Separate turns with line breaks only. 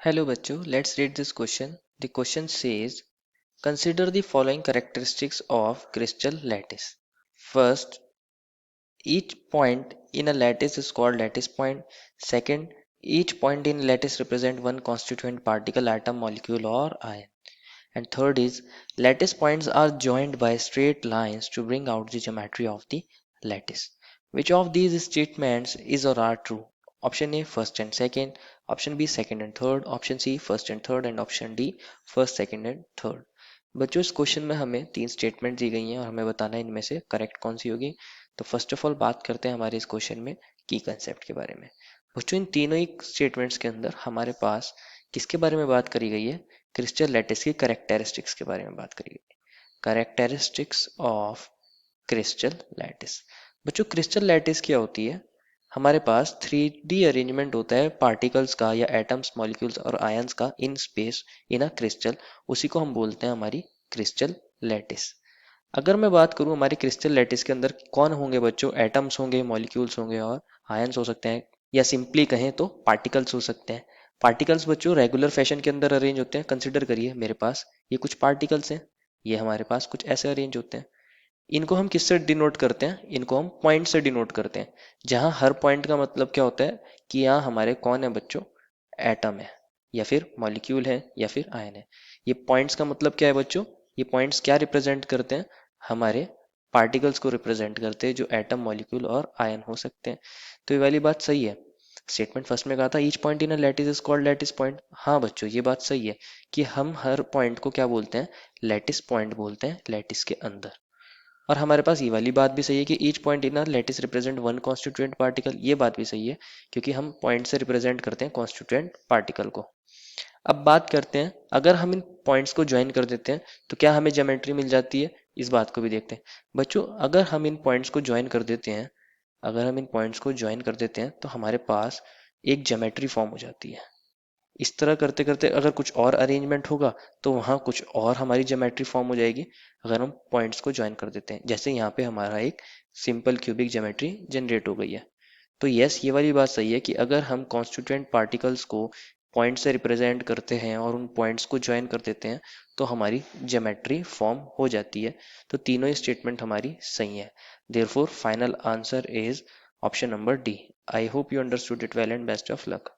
Hello बच्चों, let's read this question. The question says, consider the following characteristics of crystal lattice. First, each point in a lattice is called lattice point. Second, each point in lattice represent one constituent particle, atom, molecule or ion. And third is, lattice points are joined by straight lines to bring out the geometry of the lattice. Which of these statements is or are true? Option A first and second, option B second and third, option C first and third and option D first, second and third. बच्चों इस question में हमें तीन statement दी गई हैं और हमें बताना है इनमें से करेक्ट कौन सी होगी। तो फर्स्ट ऑफ ऑल बात करते हैं हमारे इस क्वेश्चन में की कंसेप्ट के बारे में। बच्चों इन तीनों ही स्टेटमेंट्स के अंदर हमारे पास किसके बारे में बात करी गई है? क्रिस्टल लैटिस की करेक्टरिस्टिक्स के बारे में बात करी गई। Characteristics of crystal lattice. बच्चों क्रिस्टल लैटिस क्या होती है? हमारे पास 3D अरेंजमेंट होता है पार्टिकल्स का या एटम्स, मॉलिक्यूल्स और आयंस का in space in a crystal, उसी को हम बोलते हैं हमारी क्रिस्टल लैटिस। अगर मैं बात करूं हमारी क्रिस्टल लैटिस के अंदर कौन होंगे बच्चों? एटम्स होंगे, मॉलिक्यूल्स होंगे और आयंस हो सकते हैं, या सिंपली कहें तो पार्टिकल्स हो सकते हैं। पार्टिकल्स बच्चों रेगुलर फैशन के अंदर अरेंज होते हैं। कंसिडर करिए मेरे पास ये कुछ पार्टिकल्स हैं, ये हमारे पास कुछ ऐसे अरेंज होते हैं। इनको हम किससे डिनोट करते हैं? इनको हम पॉइंट से डिनोट करते हैं, जहां हर पॉइंट का मतलब क्या होता है कि यहाँ हमारे कौन है बच्चों? एटम है या फिर मॉलिक्यूल है या फिर आयन है। ये पॉइंट्स का मतलब क्या है बच्चों? ये पॉइंट्स क्या रिप्रेजेंट करते हैं? हमारे पार्टिकल्स को रिप्रेजेंट करते हैं जो एटम, मॉलिक्यूल और आयन हो सकते हैं। तो ये वाली बात सही है। स्टेटमेंट फर्स्ट में कहा था each point in a lattice is called lattice point. हाँ बच्चों ये बात सही है कि हम हर पॉइंट को क्या बोलते हैं? लैटिस पॉइंट बोलते हैं लैटिस के अंदर। और हमारे पास ये वाली बात भी सही है कि each point in our lattice represent one constituent particle. ये बात भी सही है क्योंकि हम पॉइंट से रिप्रेजेंट करते हैं कॉन्स्टिट्यूएंट पार्टिकल को। अब बात करते हैं अगर हम इन पॉइंट्स को ज्वाइन कर देते हैं तो क्या हमें ज्योमेट्री मिल जाती है? इस बात को भी देखते हैं। बच्चों अगर हम इन पॉइंट्स को ज्वाइन कर देते हैं, अगर हम इन पॉइंट्स को ज्वाइन कर देते हैं तो हमारे पास एक ज्योमेट्री फॉर्म हो जाती है। इस तरह करते करते अगर कुछ और अरेंजमेंट होगा तो वहाँ कुछ और हमारी ज्योमेट्री फॉर्म हो जाएगी। अगर हम पॉइंट्स को ज्वाइन कर देते हैं, जैसे यहाँ पे हमारा एक सिंपल क्यूबिक ज्योमेट्री जनरेट हो गई है। तो यस ये वाली बात सही है कि अगर हम कॉन्स्टिट्यूएंट पार्टिकल्स को पॉइंट से रिप्रेजेंट करते हैं और उन पॉइंट्स को ज्वाइन कर देते हैं तो हमारी ज्योमेट्री फॉर्म हो जाती है। तो तीनों ही स्टेटमेंट हमारी सही है। Therefore final answer is option number D. I hope you understood it well and best of luck.